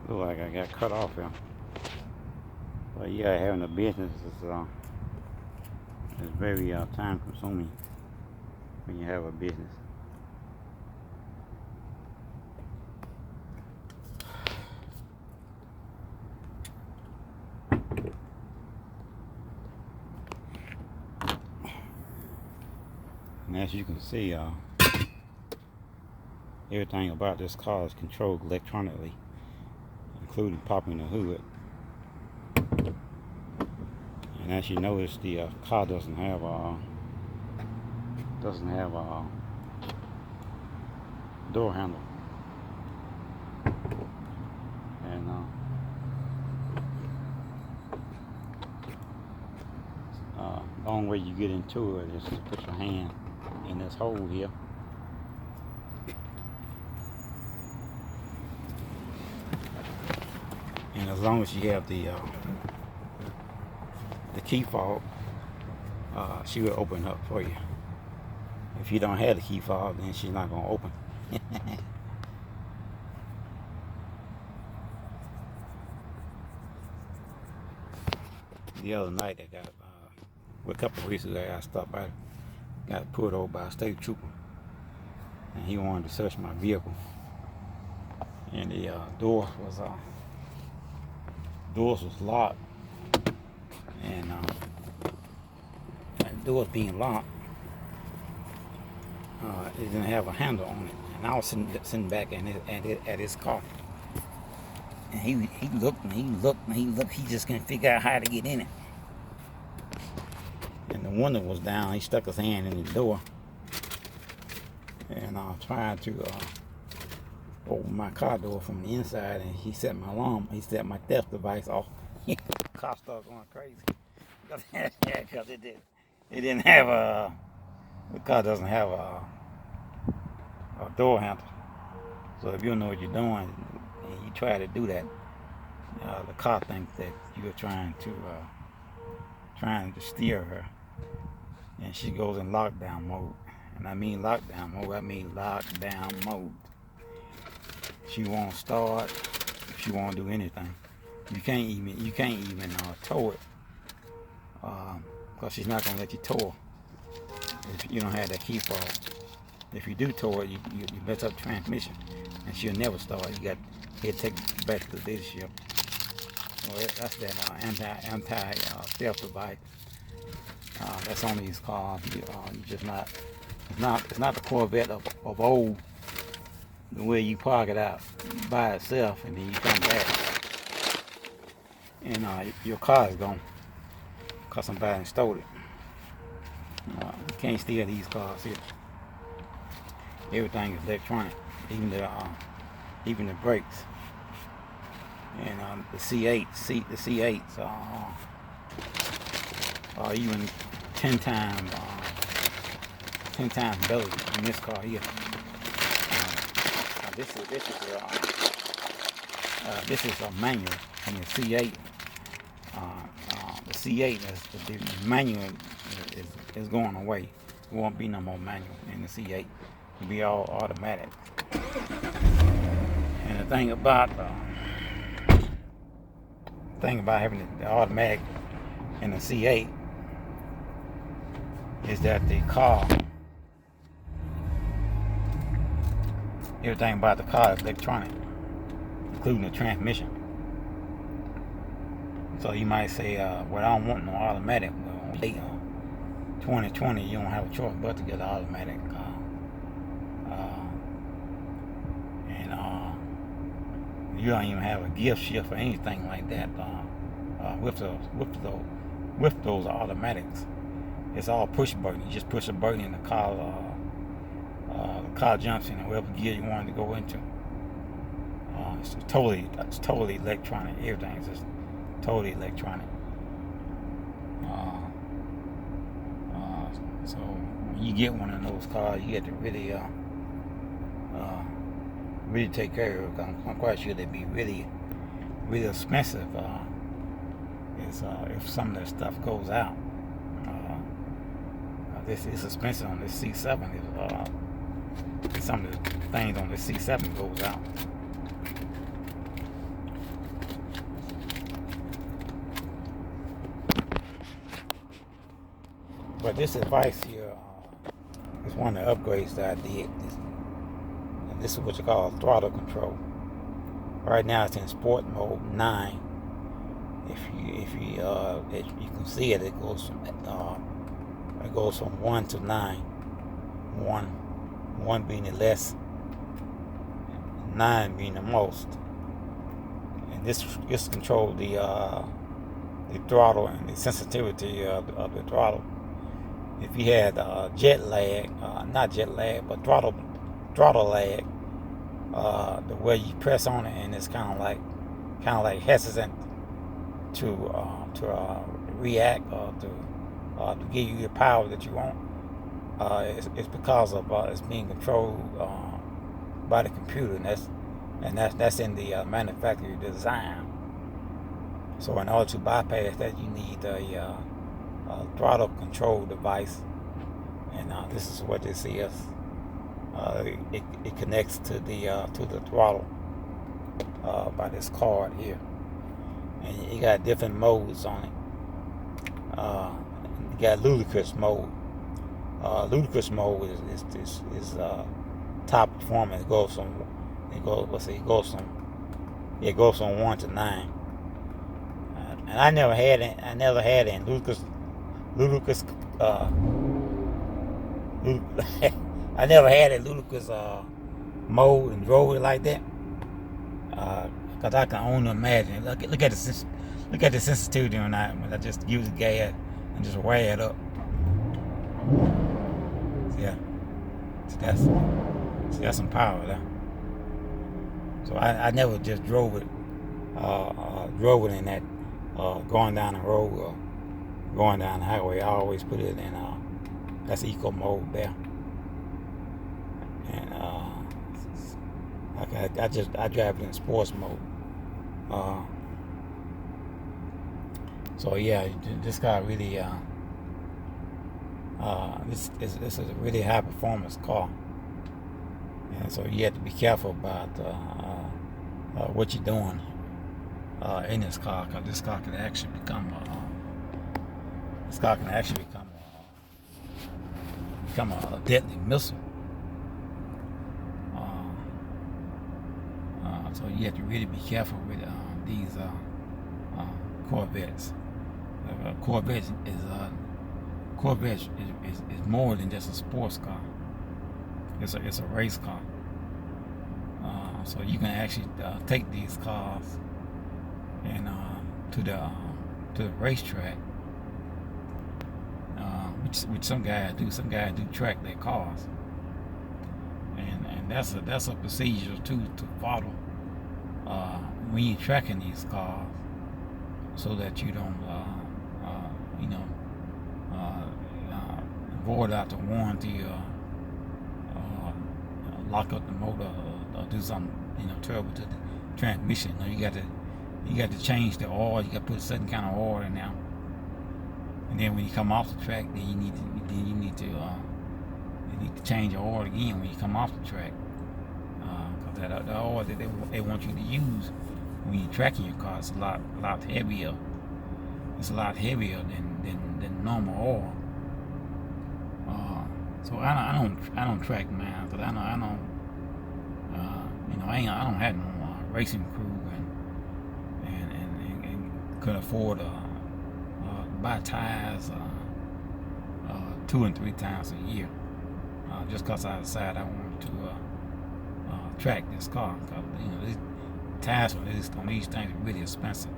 Look like I got cut off here. But yeah, having a business is very time consuming when you have a business. And as you can see, everything about this car is controlled electronically, including popping the hood. And as you notice, the car doesn't have a door handle. And the only way you get into it is to put your hand in this hole here. And as long as you have the key fob, she will open up for you. If you don't have the key fob, then she's not going to open. The other night, I got a couple of weeks ago, I stopped by, got pulled over by a state trooper, and he wanted to search my vehicle. And the doors was locked, and the doors being locked, it didn't have a handle on it. And I was sitting back at his car, and he looked and he looked and he looked. He just couldn't figure out how to get in it. And the window was down. He stuck his hand in the door, and I was trying to open my car door from the inside, and he set my alarm. He set my theft device off. The car started going crazy because it didn't have the car doesn't have a door handle. So if you don't know what you're doing and you try to do that, the car thinks that you're trying to steer her, and she goes in lockdown mode. And I mean lockdown mode. I mean lockdown mode. She won't start. She won't do anything. You can't even tow it, because she's not gonna let you tow her if you don't have that key fob. If you do tow it, you mess up the transmission, and she'll never start. You got to take it back to the dealership. Well, that's that anti theft device. That's on these cars. You just not. It's not the Corvette of old, the way you park it out by itself and then you come back and your car is gone because somebody stole it. You can't steal these cars here. Everything is electronic, even the brakes. And the C8s are even 10 times better than this car here. This is a manual, and the C8. The C8 the manual is going away. There won't be no more manual in the C8. It'll be all automatic. And the thing about having the automatic in the C8 is that the car, everything about the car is electronic, including the transmission. So you might say, well, I don't want no automatic. Well, 2020, you don't have a choice but to get an automatic. And you don't even have a gear shift or anything like that with those automatics. It's all push button. You just push a button and the car jumps in whatever gear you want to go into. It's totally electronic. Everything's just totally electronic. So when you get one of those cars, you get to really take care of it. I'm quite sure they'd be really expensive if some of that stuff goes out. This is expensive on this C7. Some of the things on this C7 goes out. But this device here is one of the upgrades that I did. This is what you call throttle control. Right now it's in sport mode 9. If you can see it, it goes from 1 to 9. 1 being the less, 9 being the most. And this controls the throttle and the sensitivity of the throttle. If you had jet lag, not jet lag, but throttle lag, the way you press on it and it's kind of like hesitant to react or to give you the power that you want. It's because of it's being controlled by the computer, and that's in the manufacturer design. So in order to bypass that, you need a throttle control device, and this is what this is. It connects to the throttle by this card here, and you got different modes on it. You got ludicrous mode. Ludicrous mode is top performance. It goes from 1 to 9. And I never had it. I never had it in ludicrous. I never had a ludicrous mode and drove it like that. Cause I can only imagine. Look at the sensitivity on that when I just use the gas and just wear it up. Yeah, that's some power there. So I never just drove it in that going down the road or going down the highway. I always put it in that's eco mode there. And I drive it in sports mode. So yeah, this car really this is a really high performance car, and so you have to be careful about what you're doing in this car, because this car can actually become a deadly missile. So you have to really be careful with these Corvettes. Corvette is more than just a sports car. It's a race car. So you can actually take these cars and to the racetrack, which some guys do. Some guys do track their cars, and that's a procedure too to follow when you're tracking these cars, so that you don't void out the warranty or lock up the motor or do something terrible to the transmission. You got to change the oil. You got to put a certain kind of oil in there, and then when you come off the track, then you need to change the oil again when you come off the track, because the oil that they want you to use when you're tracking your car is a lot heavier. It's a lot heavier than normal oil. So I don't track mine, because I don't have no racing crew and could afford to buy tires 2 and 3 times a year, just because I decided I wanted to track this car. Because these tires on these things are really expensive,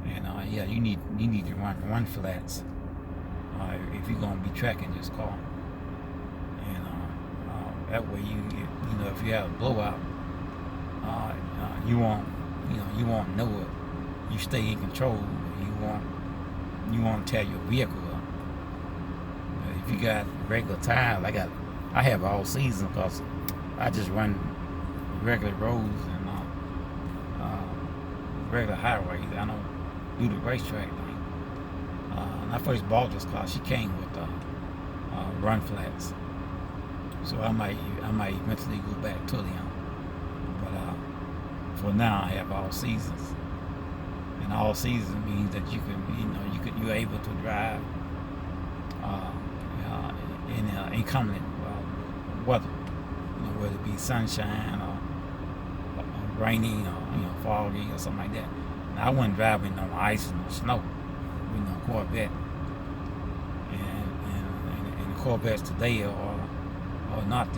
and yeah, you need to run flats if you're gonna be tracking this car, and that way if you have a blowout, you won't know it. You stay in control. You won't tear your vehicle up. If you got regular tires, I have all season, because I just run regular roads and regular highways. I don't do the racetrack thing. When I first bought this car, she came with run flats, so I might eventually go back to them. But for now, I have all seasons, and all seasons means that you're able to drive in inclement weather, whether it be sunshine or rainy or foggy or something like that. Now, I wasn't driving on ice and snow with no Corvette, and the Corvettes today are not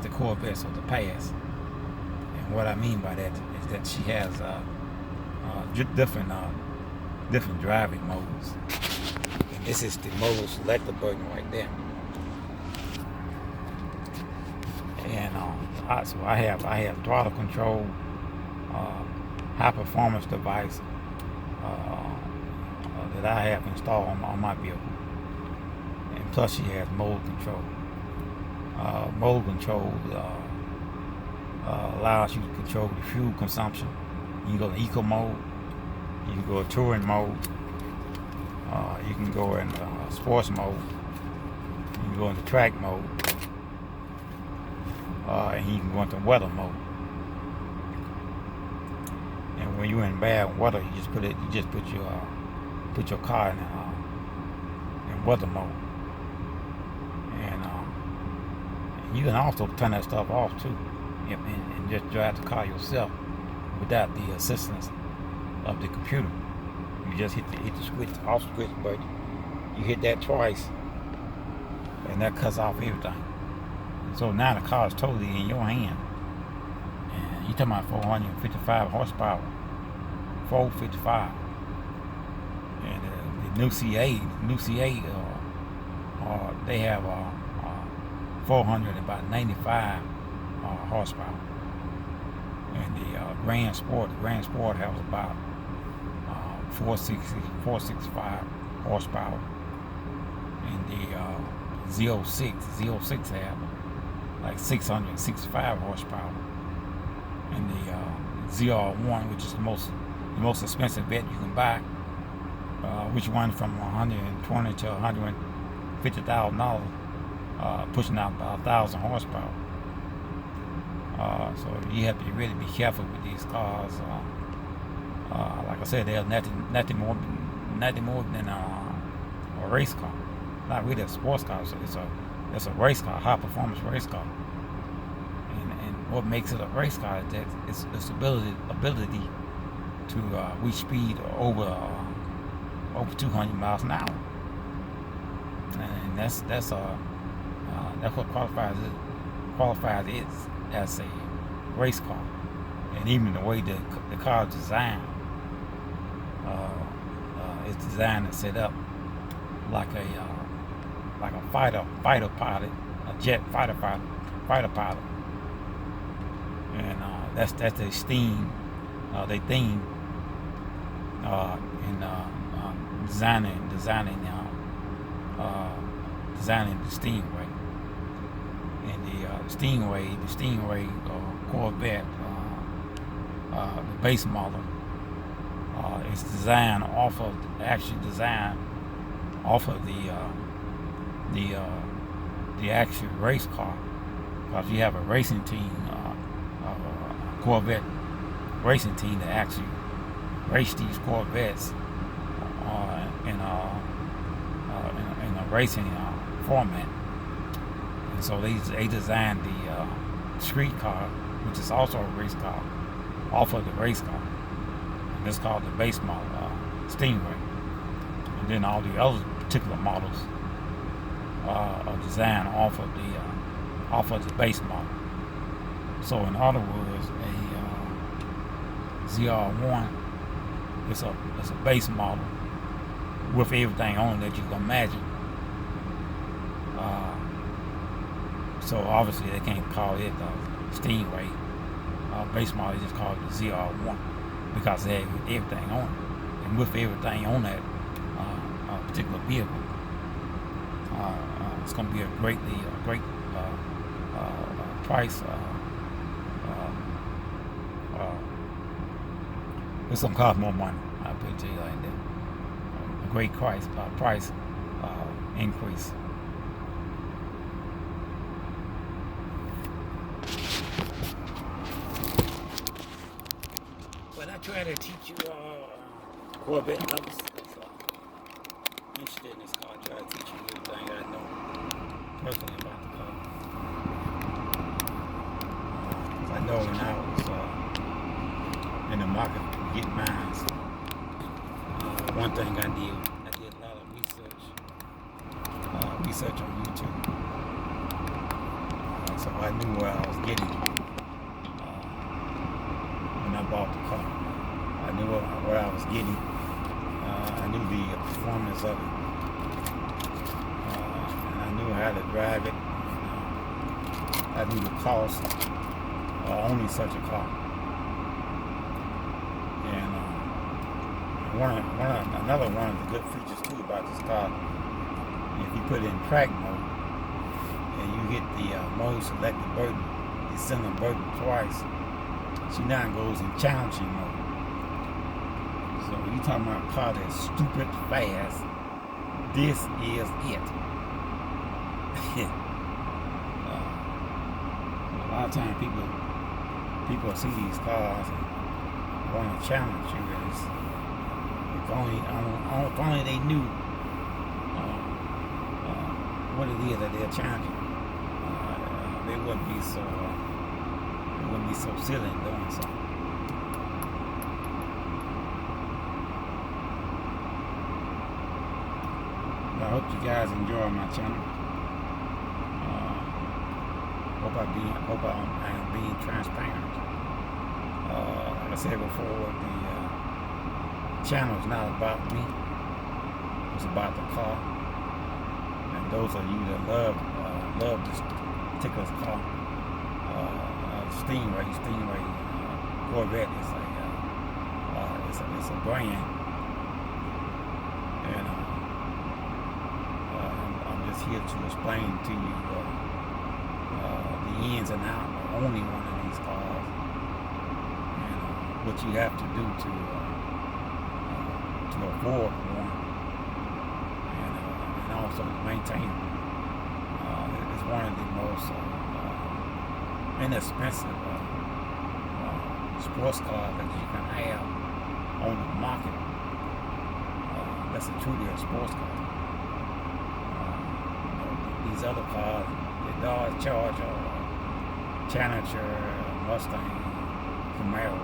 the Corvettes of the past. And what I mean by that is that she has different driving modes. And this is the mode selector button right there. And so I have throttle control, high performance device that I have installed on my vehicle, and plus she has mode control. Mode control allows you to control the fuel consumption. You can go to eco mode, you can go to touring mode, you can go in sports mode, you can go into track mode, and you can go into weather mode. And when you're in bad weather, you just put your car in weather mode. And you can also turn that stuff off too, and just drive the car yourself without the assistance of the computer. You just hit the switch, off switch button. You hit that twice, and that cuts off everything. So now the car is totally in your hand. And you're talking about 455 horsepower, 455. And the new C8, they have 495 horsepower. And the Grand Sport has about 465 horsepower. And the Z06 have like 665 horsepower. And the ZR1, which is the most expensive vet you can buy, which runs from $120,000 to $150,000, pushing out about 1,000 horsepower. So you have to really be careful with these cars. Like I said, they're nothing more than a race car. Not really a sports car. It's a race car, high performance race car. And what makes it a race car is that it's ability to reach speed over 200 miles an hour. And that's what qualifies it as a race car. And even the way the car is designed, it's designed and set up like a fighter pilot, a jet fighter pilot. And that's their theme, in designing the Stingray. And the Stingray Corvette, the base model, is designed off of the actual race car. Because you have a racing team, a Corvette racing team that actually race these Corvettes in a racing format. And so they designed the street car, which is also a race car, off of the race car. And it's called the base model, Stingray. And then all the other particular models are designed off of the base model. So in other words, a ZR1 is a base model with everything on it that you can imagine. So obviously they can't call it Stingray base model. They just call it the ZR1 because they have everything on it. And with everything on that particular vehicle, it's going to be a great price. It's going to cost more money. I'll put it to you like that. A great price increase. But I try to teach you Corvette levels. And interested in this car, I try to teach you everything I know personally about the car. I know when I was in the market to get mine, one thing I did a lot of research on YouTube. So I knew what I was getting when I bought the car. I knew what I was getting. I knew the performance of it. And I knew how to drive it. I knew the cost of owning such a car. And another one of the good features too about this car, if you put it in track mode and you hit the mode selected button, you send the button twice, she now goes in challenging mode. So when you talking about a car that's stupid fast, this is it. A lot of times people see these cars and want to challenge you. If only they knew what it is that they're challenging, they wouldn't be so silly in doing so. I hope you guys enjoy my channel. Hope I am being transparent. Like I said before, the channel is not about me. It's about the car. And those of you that love this particular car, Stingray Corvette is it's a brand, and I'm just here to explain to you the ins and outs of owning one of these cars, and what you have to do to afford one, and also to maintain it. It's one of the most inexpensive sports cars that you can have on the market. That's truly a sports car. These other cars, the Dodge Charger, Challenger, Mustang, Camaro,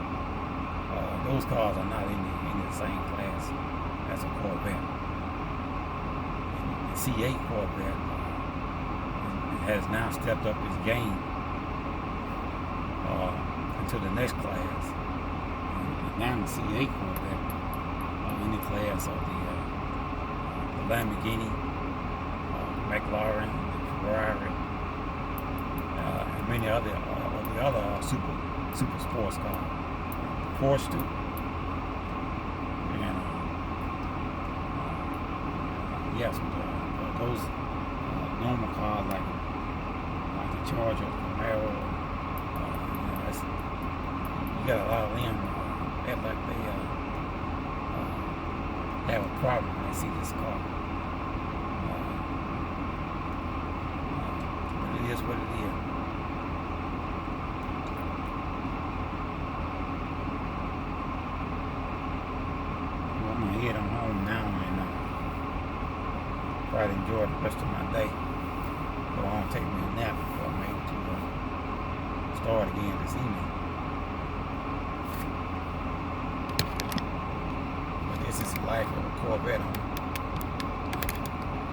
those cars are not in the same class as a Corvette. The C8 Corvette has now stepped up its game into the next class. And now the C8 Corvette in the class of the Lamborghini, McLaren, Ferrari, and many other super sports cars, Porsche too. And yes, those normal cars like the Charger, Camaro, you got a lot of them act like they have a problem when they see this car. But it is what it is. Well, I'm gonna head on home now and try to enjoy the rest of my day. So I won't take me a nap before I make to start again this evening. But this is the life of a Corvette owner.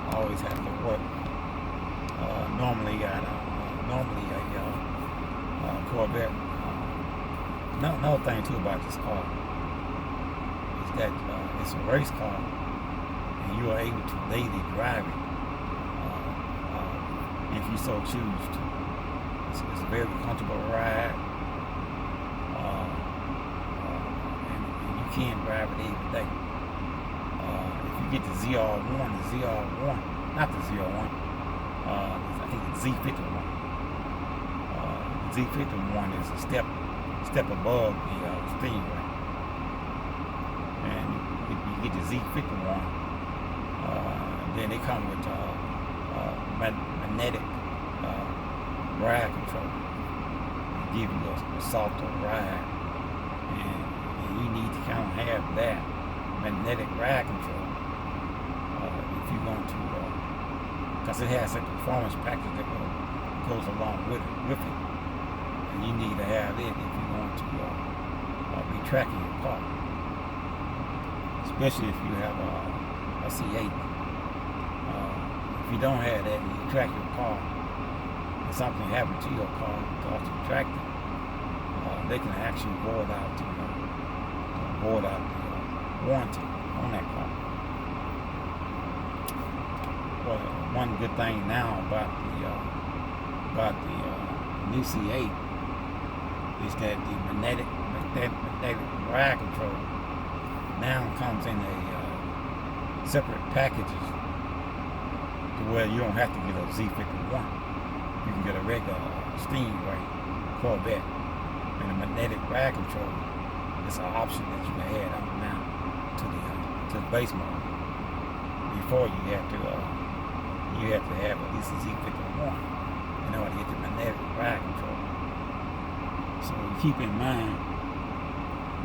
I always have to work. Normally a Corvette. Another thing too about this car is that it's a race car, and you are able to daily drive it if you so choose to. It's a very comfortable ride, and you can drive it every day. If you get the ZR1, not the ZR1, I think it's Z51. The Z51 is a step above the Stingray, and if you get the Z51, then they come with magnetic ride control. They give you a softer ride, and you need to kind of have that magnetic ride control if you're going to, because it has a performance package that goes along with it. And you need to have it if you're going to be tracking your car. Especially if you have a C8. If you don't have that and you track your car, and something happened to your car because you tracked it, they can actually void out the warranty on that car. Well, one good thing now about the new C8 is that the magnetic ride control now comes in a separate packages to where you don't have to get a Z51. You can get a regular Stingray Corvette, and the magnetic ride control is an option that you can add on now to the base model. Before you have to have at least a Z51 in order to get the magnetic ride control. So keep in mind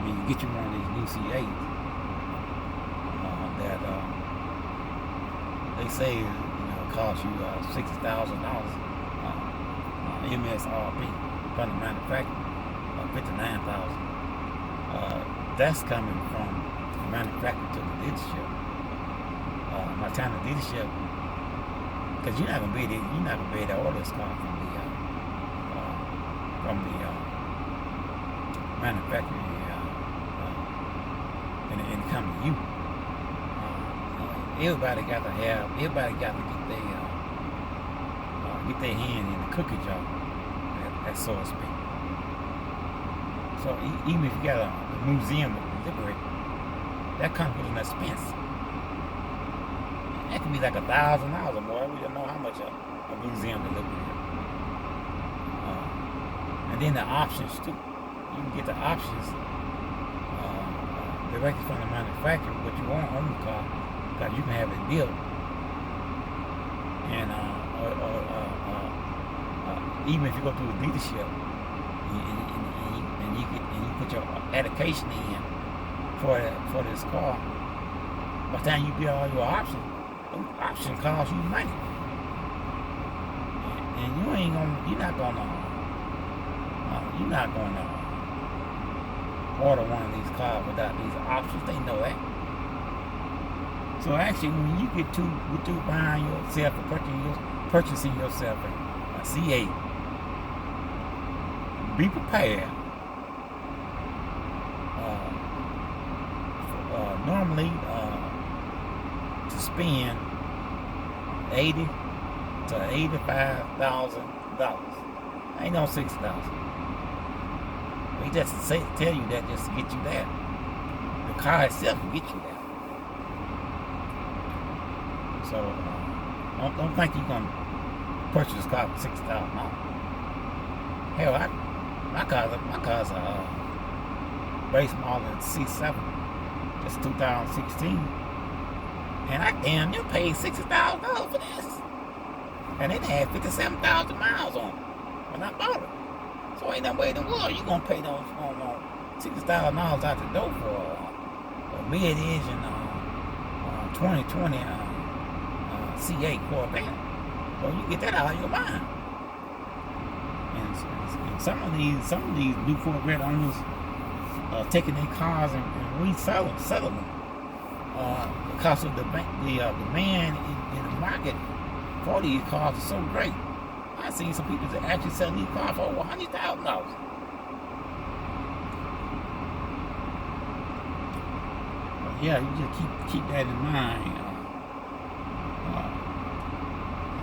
when you get you one of these new C8s that they say cost you $60,000 MSRP from the manufacturer, $59,000. That's coming from the manufacturer to the dealership. By the time the dealership, because you're not gonna be able to order this car from the manufacturer and come to you. Everybody got to get their hand in the cookie jar, that so to speak. So even if you got a museum delivery, that comes with an expense. That can be like $1,000 or more. We don't know how much a museum delivery is. And then the options too. You can get the options directly from the manufacturer, but you won't own the car because you can have it built. And even if you go to a dealership and you put your application in for this car, by the time you build all your options, those options cost you money. And you're not gonna order one of these cars without these options. They know that. So actually, when you get to buying yourself or purchasing yourself a C8, be prepared. Normally, to spend $80,000 to $85,000. Ain't no $60,000. We just tell you that just to get you that. The car itself will get you that. So don't think you're gonna purchase this car for $60,000. Hell, my car's a base model C7. It's 2016, and I damn near paid $60,000 for this, and it had 57,000 miles on it when I bought it. So ain't no way in the world you gonna pay those $60,000 out the door for a mid-engine 2020 C8 Corvette. So you get that out of your mind. And some of these new Corvette owners are taking their cars and selling them because of the demand in the market for these cars is so great. I've seen some people that actually sell these cars for over $100,000. Yeah, you just keep that in mind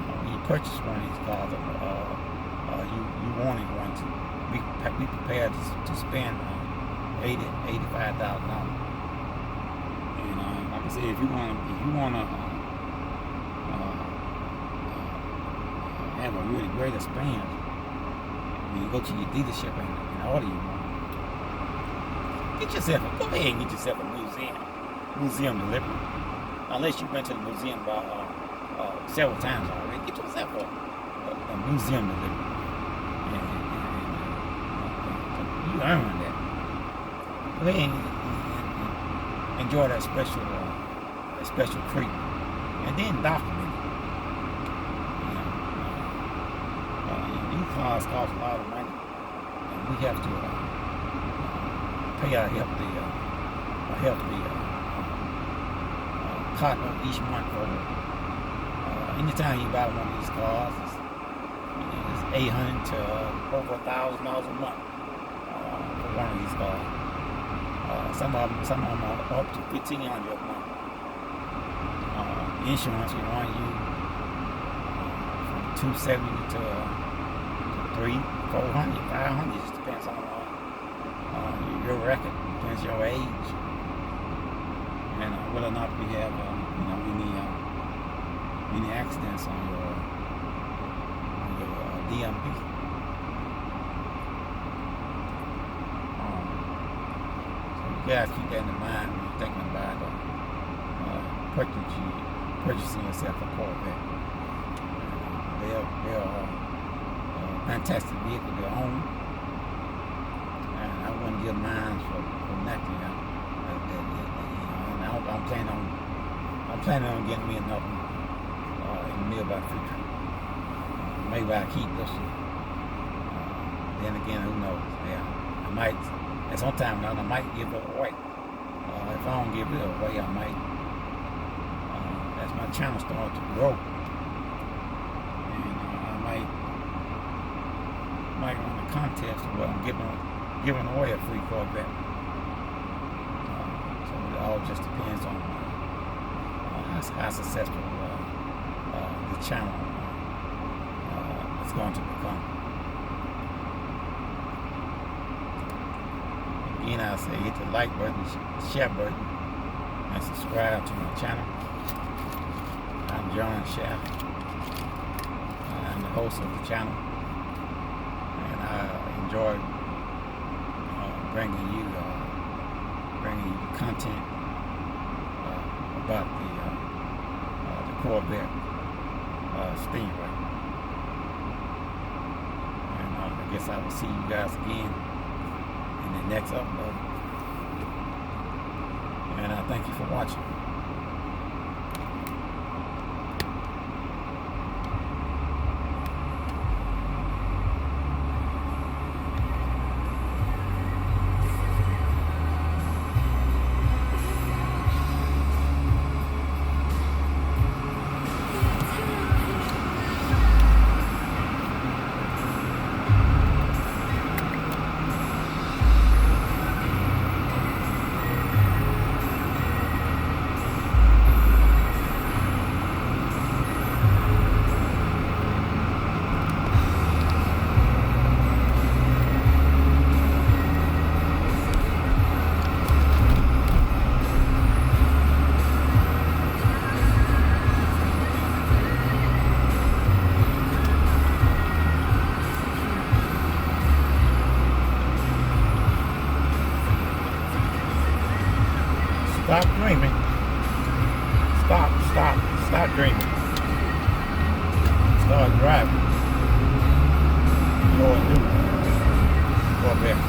when you purchase one of these cars. You wanted one to be prepared to spend $85,000. And like I said, if you want to have a really great experience, when you go to your dealership and order you one, go ahead and get yourself a museum delivery. Unless you've been to the museum several times already, get yourself a museum delivery. And you earn that. Go ahead and enjoy that special treatment and then document it. These cars cost a lot of money, and we have to pay our hefty partner each month for it. Anytime you buy one of these cars, it's $800 to over $1,000 a month for one of these cars. Some of them are up to $1,500 a month. Insurance can run you from $270 to $300, $400, $500. It just depends on your record, depends on your age, and whether or not we have any accidents on your DMV. So you guys keep that in mind when you're thinking about purchasing yourself a Corvette. They're a fantastic vehicle to own, and I wouldn't give mine for nothing. And I'm planning on getting me another one in the nearby future. Maybe I'll keep this one. Then again, who knows? Yeah, I might. At some time or another, I might give it away. If I don't give it away, I might. As my channel starts to grow, and I might run a contest where I'm giving away a free Corvette. So it all just depends on how successful the channel is going to become. Again, I'll say hit the like button, share button, and subscribe to my channel. I'm John Shaft. I'm the host of the channel, and I enjoy bringing you content about the Corvette Stingray. And I guess I will see you guys again in the next upload. And I thank you for watching. Stop dreaming. Stop dreaming. Start driving. Your new Corvette.